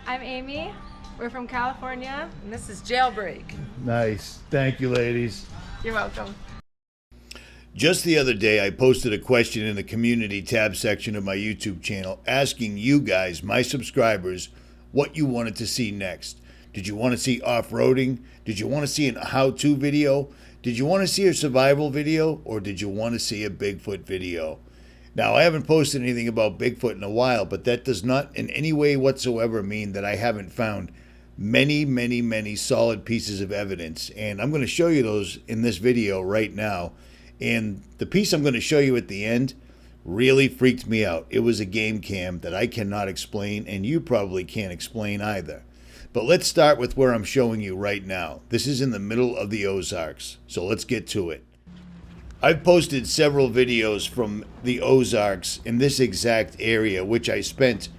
I'm Amy. We're from California, and this is JailBreak. Nice. Thank you, ladies. You're welcome. Just the other day, I posted a question in the community tab section of my YouTube channel asking you guys, my subscribers, what you wanted to see next. Did you want to see off-roading? Did you want to see a how-to video? Did you want to see a survival video? Or did you want to see a Bigfoot video? Now, I haven't posted anything about Bigfoot in a while, but that does not in any way whatsoever mean that I haven't found many solid pieces of evidence. And I'm going to show you those in this video right now. And the piece I'm going to show you at the end really freaked me out. It was a game cam that I cannot explain, and you probably can't explain either. But let's start with where I'm showing you right now. This is in the middle of the Ozarks, so let's get to it. I've posted several videos from the Ozarks in this exact area, which I spent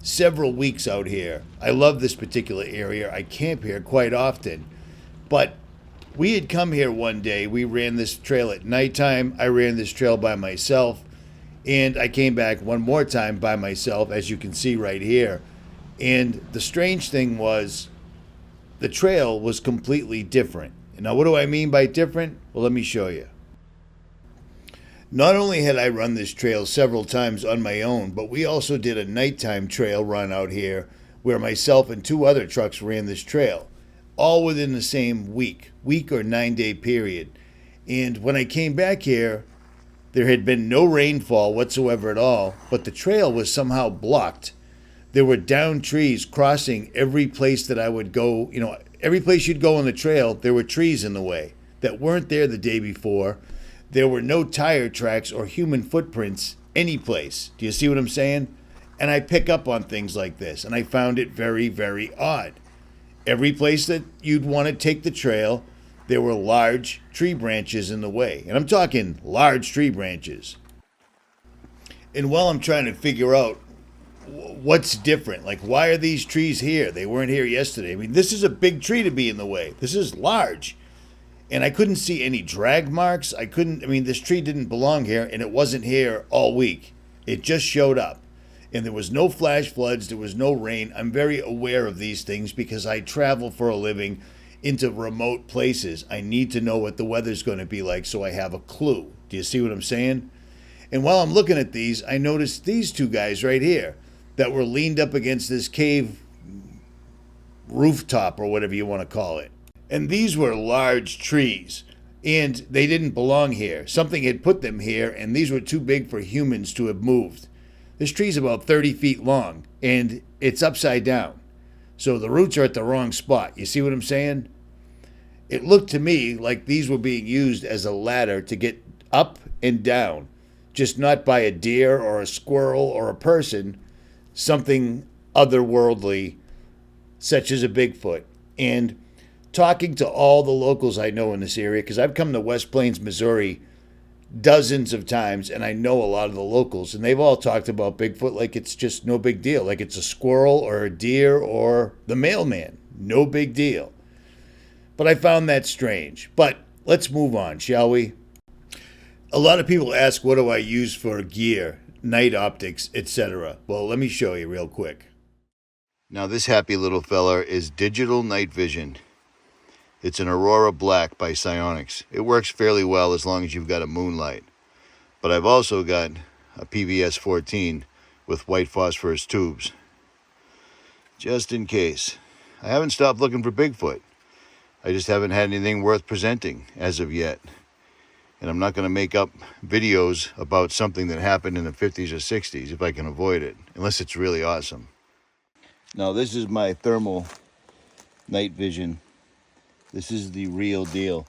several weeks out here. I love this particular area. I camp here quite often. But we had come here one day. We ran this trail at nighttime. I ran this trail by myself. And I came back one more time by myself, as you can see right here. And the strange thing was, the trail was completely different. Now, what do I mean by different? Well, let me show you. Not only had I run this trail several times on my own, but we also did a nighttime trail run out here where myself and two other trucks ran this trail, all within the same week or 9-day period. And when I came back here, there had been no rainfall whatsoever at all, but the trail was somehow blocked. There were down trees crossing every place that I would go. You know, every place you'd go on the trail, there were trees in the way that weren't there the day before. There were no tire tracks or human footprints any place. Do you see what I'm saying? And I pick up on things like this, and I found it very odd. Every place that you'd want to take the trail, there were large tree branches in the way. And I'm talking large tree branches. And while I'm trying to figure out what's different, like why are these trees here? They weren't here yesterday. I mean, this is a big tree to be in the way. This is large. And I couldn't see any drag marks. This tree didn't belong here, and it wasn't here all week. It just showed up. And there was no flash floods, there was no rain. I'm very aware of these things because I travel for a living into remote places. I need to know what the weather's going to be like so I have a clue. Do you see what I'm saying? And while I'm looking at these, I noticed these two guys right here that were leaned up against this cave rooftop or whatever you want to call it. And these were large trees, and they didn't belong here. Something had put them here, and these were too big for humans to have moved. This tree's about 30 feet long, and it's upside down. So the roots are at the wrong spot. You see what I'm saying? It looked to me like these were being used as a ladder to get up and down, just not by a deer or a squirrel or a person, something otherworldly, such as a Bigfoot. And talking to all the locals I know in this area, because I've come to West Plains, Missouri dozens of times, and I know a lot of the locals, and they've all talked about Bigfoot like it's just no big deal, like it's a squirrel or a deer or the mailman. No big deal. But I found that strange. But let's move on, shall we? A lot of people ask, what do I use for gear, night optics, etc.? Well, let me show you real quick. Now, this happy little fella is digital night vision. It's an Aurora Black by Psionics. It works fairly well as long as you've got a moonlight. But I've also got a PVS 14 with white phosphorus tubes, just in case. I haven't stopped looking for Bigfoot. I just haven't had anything worth presenting as of yet. And I'm not going to make up videos about something that happened in the 50s or 60s if I can avoid it, unless it's really awesome. Now, this is my thermal night vision. This is the real deal.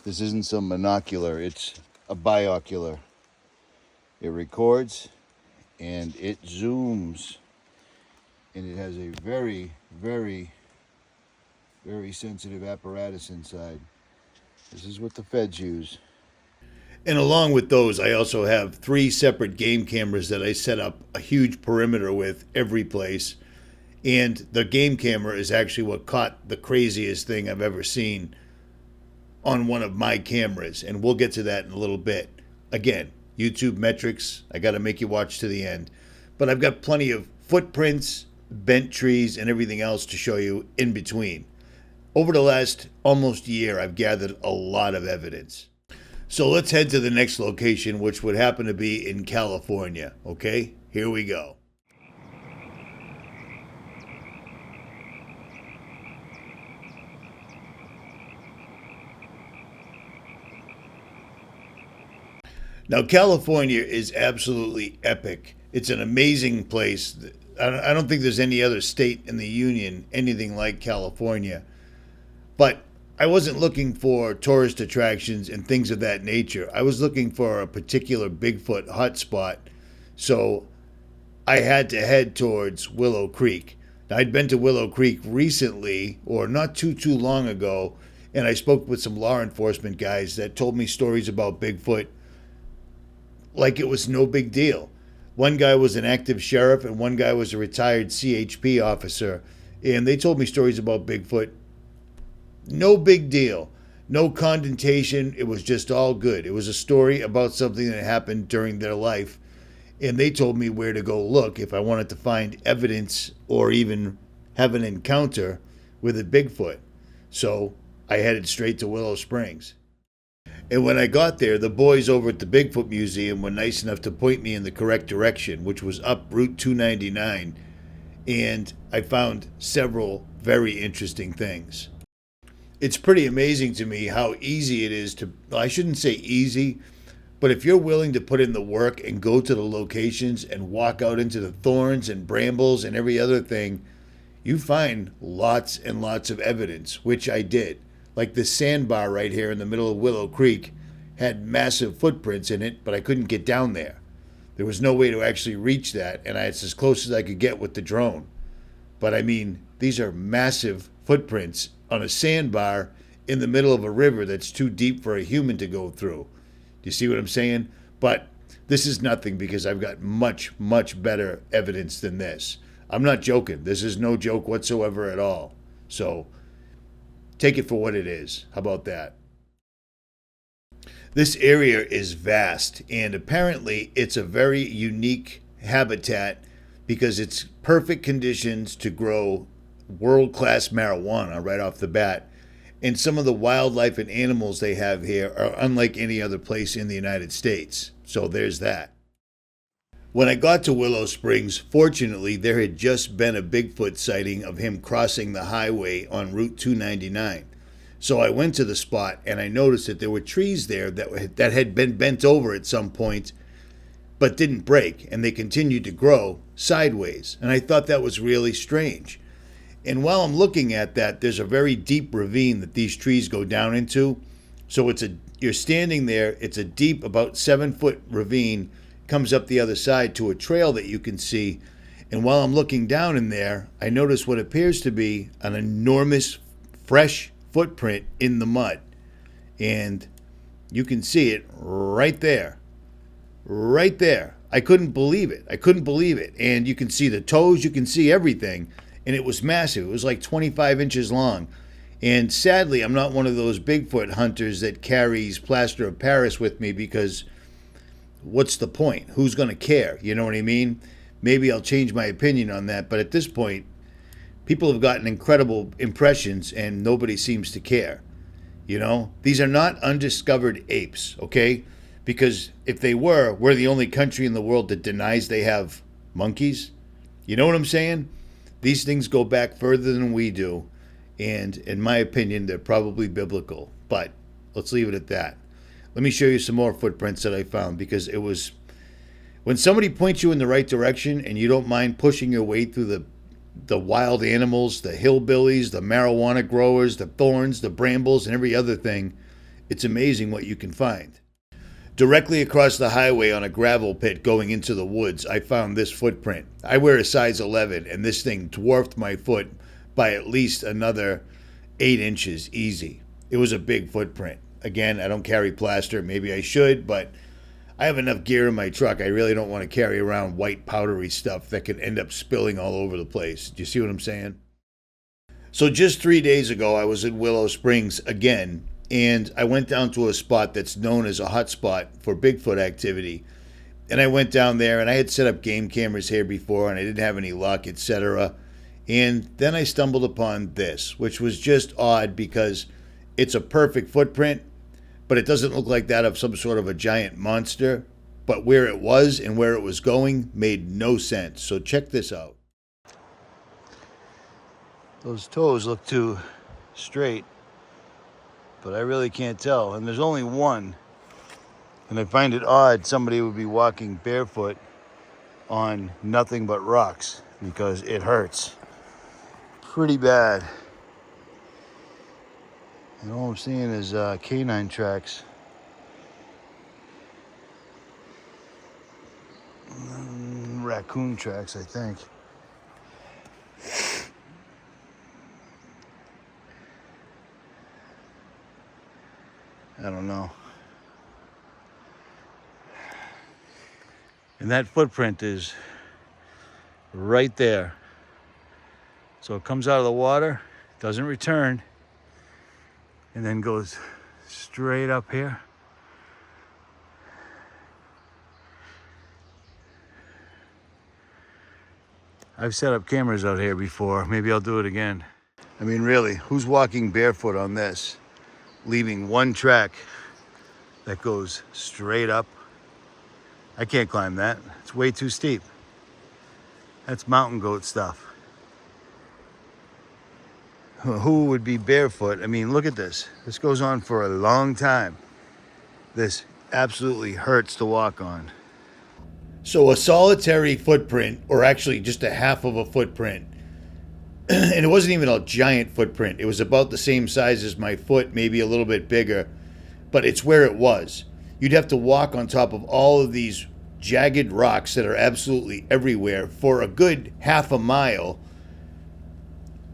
This isn't some monocular, it's a biocular. It records and it zooms. And it has a very sensitive apparatus inside. This is what the feds use. And along with those, I also have 3 separate game cameras that I set up a huge perimeter with every place. And the game camera is actually what caught the craziest thing I've ever seen on one of my cameras. And we'll get to that in a little bit. Again, YouTube metrics, I got to make you watch to the end. But I've got plenty of footprints, bent trees, and everything else to show you in between. Over the last almost year, I've gathered a lot of evidence. So let's head to the next location, which would happen to be in California. Okay, here we go. Now, California is absolutely epic. It's an amazing place. I don't think there's any other state in the union anything like California. But I wasn't looking for tourist attractions and things of that nature. I was looking for a particular Bigfoot hotspot. So I had to head towards Willow Creek. Now, I'd been to Willow Creek recently, or not too long ago, and I spoke with some law enforcement guys that told me stories about Bigfoot like it was no big deal. One guy was an active sheriff and one guy was a retired CHP officer, and they told me stories about Bigfoot. No big deal. No condensation. It was just all good. It was a story about something that happened during their life, and they told me where to go look if I wanted to find evidence or even have an encounter with a Bigfoot. So I headed straight to Willow Springs. And when I got there, the boys over at the Bigfoot Museum were nice enough to point me in the correct direction, which was up Route 299, and I found several very interesting things. It's pretty amazing to me how easy it is to, I shouldn't say easy, but if you're willing to put in the work and go to the locations and walk out into the thorns and brambles and every other thing, you find lots and lots of evidence, which I did. Like this sandbar right here in the middle of Willow Creek had massive footprints in it, but I couldn't get down there. There was no way to actually reach that, and it's as close as I could get with the drone. But I mean, these are massive footprints on a sandbar in the middle of a river that's too deep for a human to go through. Do you see what I'm saying? But this is nothing because I've got much, much better evidence than this. I'm not joking. This is no joke whatsoever at all. So take it for what it is. How about that? This area is vast, and apparently it's a very unique habitat because it's perfect conditions to grow world-class marijuana right off the bat. And some of the wildlife and animals they have here are unlike any other place in the United States. So there's that. When I got to Willow Springs, fortunately, there had just been a Bigfoot sighting of him crossing the highway on Route 299. So I went to the spot and I noticed that there were trees there that had been bent over at some point, but didn't break, and they continued to grow sideways. And I thought that was really strange. And while I'm looking at that, there's a very deep ravine that these trees go down into. So you're standing there, it's a deep, about 7-foot ravine, comes up the other side to a trail that you can see. And while I'm looking down in there, I notice what appears to be an enormous fresh footprint in the mud. And you can see it right there. Right there. I couldn't believe it. And you can see the toes, you can see everything. And it was massive. It was like 25 inches long. And sadly, I'm not one of those Bigfoot hunters that carries plaster of Paris with me because what's the point? Who's going to care? You know what I mean? Maybe I'll change my opinion on that. But at this point, people have gotten incredible impressions and nobody seems to care. You know, these are not undiscovered apes, okay? Because if they were, we're the only country in the world that denies they have monkeys. You know what I'm saying? These things go back further than we do. And in my opinion, they're probably biblical. But let's leave it at that. Let me show you some more footprints that I found, because it was when somebody points you in the right direction and you don't mind pushing your way through the wild animals, the hillbillies, the marijuana growers, the thorns, the brambles, and every other thing, it's amazing what you can find. Directly across the highway on a gravel pit going into the woods, I found this footprint. I wear a size 11, and this thing dwarfed my foot by at least another 8 inches easy. It was a big footprint. Again, I don't carry plaster. Maybe I should, but I have enough gear in my truck. I really don't want to carry around white powdery stuff that could end up spilling all over the place. Do you see what I'm saying? So just 3 days ago, I was in Willow Springs again, and I went down to a spot that's known as a hot spot for Bigfoot activity. And I went down there, and I had set up game cameras here before, and I didn't have any luck, etc. And then I stumbled upon this, which was just odd because it's a perfect footprint, but it doesn't look like that of some sort of a giant monster. But where it was and where it was going made no sense. So check this out. Those toes look too straight, but I really can't tell. And there's only one. And I find it odd somebody would be walking barefoot on nothing but rocks because it hurts pretty bad. And all I'm seeing is canine tracks. Raccoon tracks, I think. I don't know. And that footprint is right there. So it comes out of the water, doesn't return, and then goes straight up here. I've set up cameras out here before. Maybe I'll do it again. I mean, really, who's walking barefoot on this? Leaving one track that goes straight up. I can't climb that. It's way too steep. That's mountain goat stuff. Who would be barefoot? I mean, look at this. This goes on for a long time. This absolutely hurts to walk on. So a solitary footprint, or actually just a half of a footprint, and it wasn't even a giant footprint. It was about the same size as my foot, maybe a little bit bigger, but it's where it was. You'd have to walk on top of all of these jagged rocks that are absolutely everywhere for a good half a mile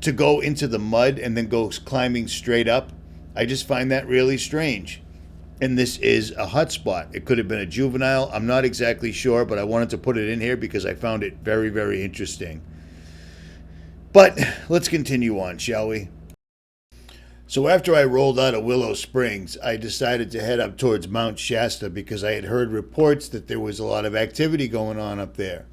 to go into the mud and then go climbing straight up. I just find that really strange. And this is a hut spot. It could have been a juvenile. I'm not exactly sure, but I wanted to put it in here because I found it very, very interesting. But let's continue on, shall we? So after I rolled out of Willow Springs, I decided to head up towards Mount Shasta because I had heard reports that there was a lot of activity going on up there.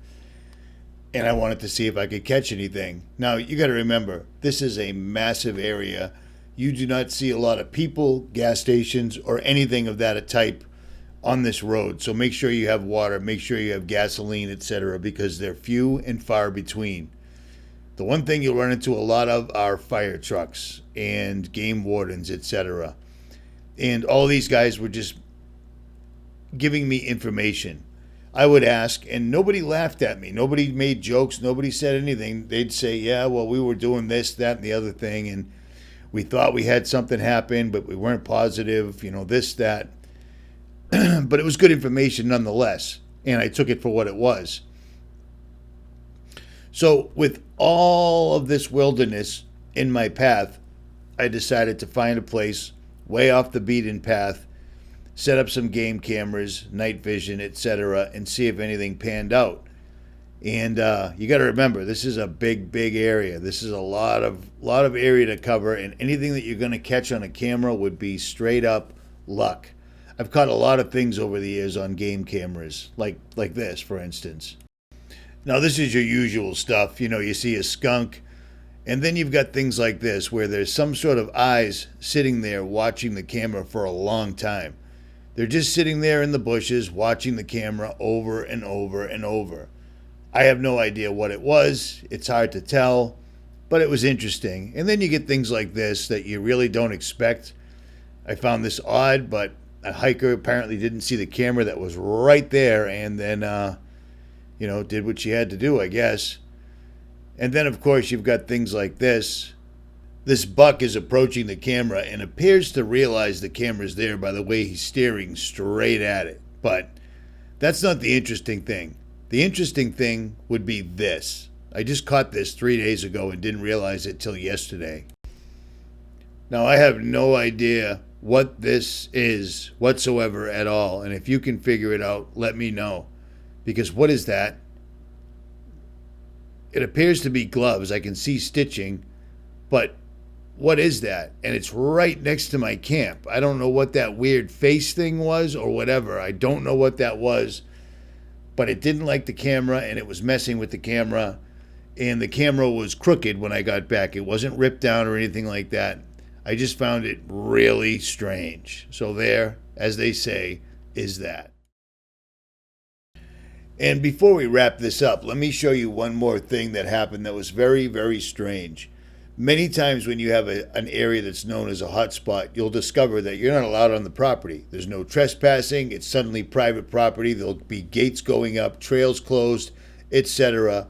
And I wanted to see if I could catch anything. Now, you got to remember, this is a massive area. You do not see a lot of people, gas stations, or anything of that type on this road. So make sure you have water, make sure you have gasoline, etc., because they're few and far between. The one thing you'll run into a lot of are fire trucks and game wardens, etc. And all these guys were just giving me information. I would ask, and nobody laughed at me. Nobody made jokes. Nobody said anything. They'd say, yeah, well, we were doing this, that, and the other thing, and we thought we had something happen, but we weren't positive, this, that. But it was good information nonetheless, and I took it for what it was. So with all of this wilderness in my path, I decided to find a place way off the beaten path, set up some game cameras, night vision, etc., and see if anything panned out. And you got to remember, this is a big, big area. This is a lot of area to cover, and anything that you're going to catch on a camera would be straight up luck. I've caught a lot of things over the years on game cameras, like this, for instance. Now, this is your usual stuff. You see a skunk, and then you've got things like this, where there's some sort of eyes sitting there watching the camera for a long time. They're just sitting there in the bushes watching the camera over and over and over. I have no idea what it was. It's hard to tell, but it was interesting. And then you get things like this that you really don't expect. I found this odd, but a hiker apparently didn't see the camera that was right there, and then, did what she had to do, I guess. And then, of course, you've got things like this. This buck is approaching the camera and appears to realize the camera's there by the way he's staring straight at it. But that's not the interesting thing. The interesting thing would be this. I just caught this 3 days ago and didn't realize it till yesterday. Now, I have no idea what this is whatsoever at all. And if you can figure it out, let me know. Because what is that? It appears to be gloves. I can see stitching. But what is that? And it's right next to my camp. I don't know what that weird face thing was or whatever. I don't know what that was. But it didn't like the camera, and it was messing with the camera. and the camera was crooked when I got back. It wasn't ripped down or anything like that. I just found it really strange. So there, as they say, is that. And before we wrap this up, let me show you one more thing that happened that was very, very strange. Many times when you have an area that's known as a hotspot, you'll discover that you're not allowed on the property. There's no trespassing. It's suddenly private property. There'll be gates going up, trails closed, etc.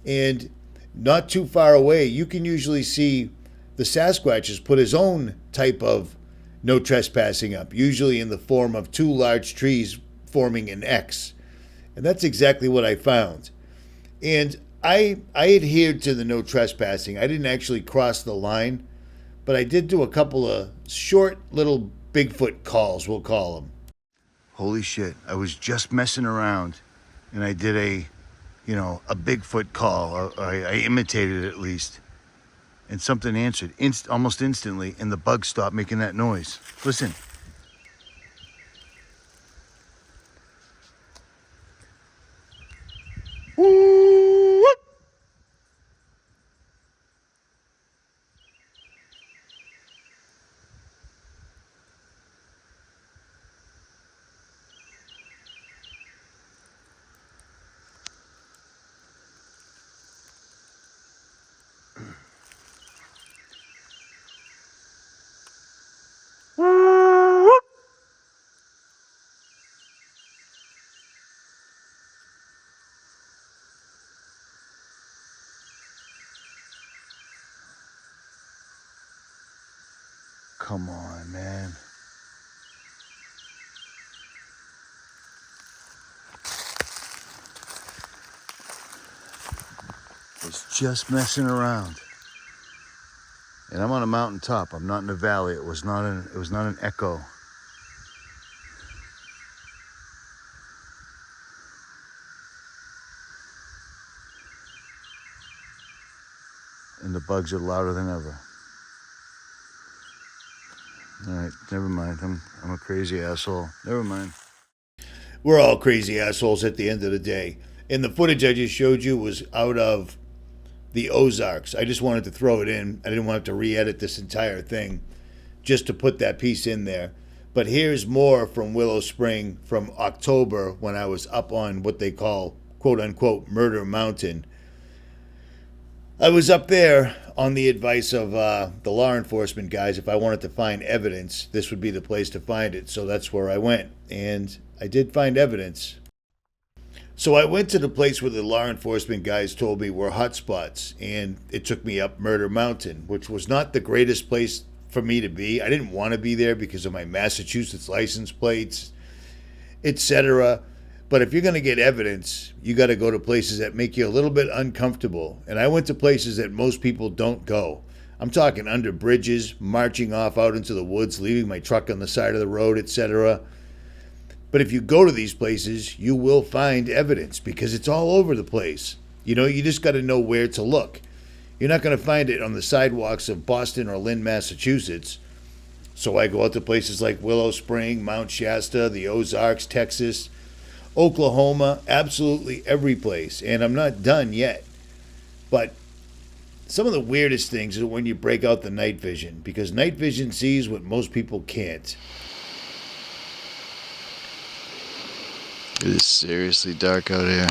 And not too far away, you can usually see the Sasquatch has put his own type of no trespassing up, usually in the form of two large trees forming an X. And that's exactly what I found. And I adhered to the no trespassing. I didn't actually cross the line, but I did do a couple of short little Bigfoot calls, we'll call them. Holy shit, I was just messing around and I did a Bigfoot call. I imitated it at least. And something answered almost instantly, and the bug stopped making that noise. Listen. Come on, man. Was just messing around. And I'm on a mountaintop. I'm not in a valley. It was not an echo. And the bugs are louder than ever. All right, never mind. I'm a crazy asshole. Never mind. We're all crazy assholes at the end of the day. And the footage I just showed you was out of the Ozarks. I just wanted to throw it in. I didn't want to re-edit this entire thing just to put that piece in there. But here's more from Willow Spring from October when I was up on what they call, quote unquote, Murder Mountain. I was up there on the advice of the law enforcement guys. If I wanted to find evidence, this would be the place to find it. So that's where I went. And I did find evidence. So I went to the place where the law enforcement guys told me were hotspots. And it took me up Murder Mountain, which was not the greatest place for me to be. I didn't want to be there because of my Massachusetts license plates, etc. But if you're going to get evidence, you got to go to places that make you a little bit uncomfortable. And I went to places that most people don't go. I'm talking under bridges, marching off out into the woods, leaving my truck on the side of the road, etc. But if you go to these places, you will find evidence because it's all over the place. You know, you just got to know where to look. You're not going to find it on the sidewalks of Boston or Lynn, Massachusetts. So I go out to places like Willow Spring, Mount Shasta, the Ozarks, Texas, Oklahoma, absolutely every place. And I'm not done yet. But some of the weirdest things are when you break out the night vision, because night vision sees what most people can't. It is seriously dark out here.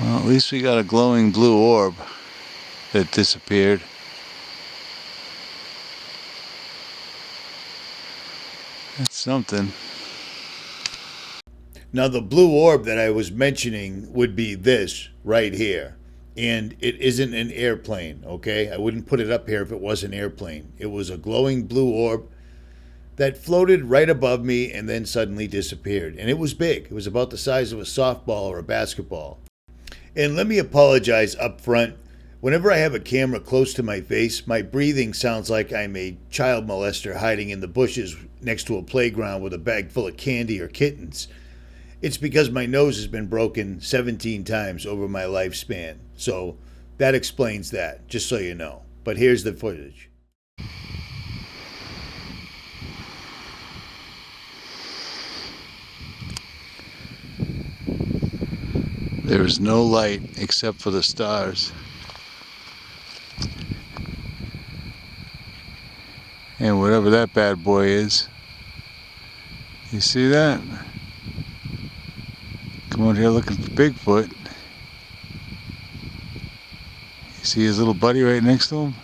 Well, at least we got a glowing blue orb that disappeared. That's something. Now, the blue orb that I was mentioning would be this right here. And it isn't an airplane, okay? I wouldn't put it up here if it was an airplane. It was a glowing blue orb that floated right above me and then suddenly disappeared. And it was big. It was about the size of a softball or a basketball. And let me apologize up front. Whenever I have a camera close to my face, my breathing sounds like I'm a child molester hiding in the bushes next to a playground with a bag full of candy or kittens. It's because my nose has been broken 17 times over my lifespan. So that explains that, just so you know. But here's the footage. There is no light except for the stars. And whatever that bad boy is, you see that? Come out here looking for Bigfoot. You see his little buddy right next to him?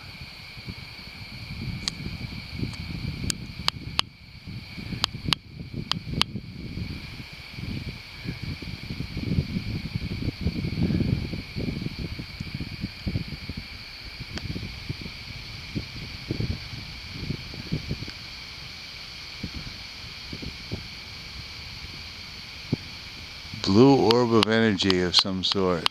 Blue orb of energy of some sort.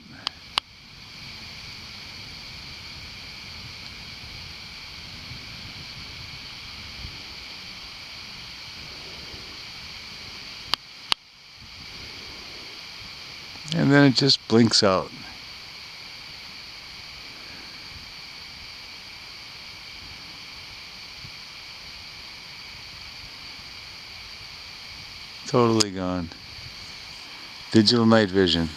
And then it just blinks out. Totally gone. Digital night vision.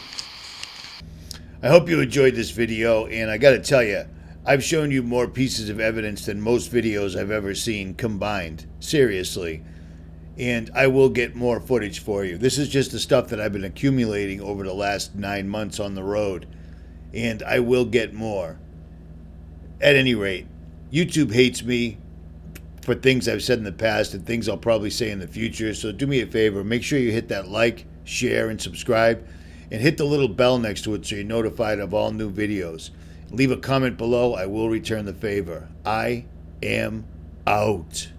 I hope you enjoyed this video, and I gotta tell you, I've shown you more pieces of evidence than most videos I've ever seen combined. Seriously. And I will get more footage for you. This is just the stuff that I've been accumulating over the last 9 months on the road. And I will get more. At any rate, YouTube hates me for things I've said in the past and things I'll probably say in the future. So do me a favor, make sure you hit that like, share, and subscribe. And hit the little bell next to it so you're notified of all new videos. Leave a comment below. I will return the favor. I am out.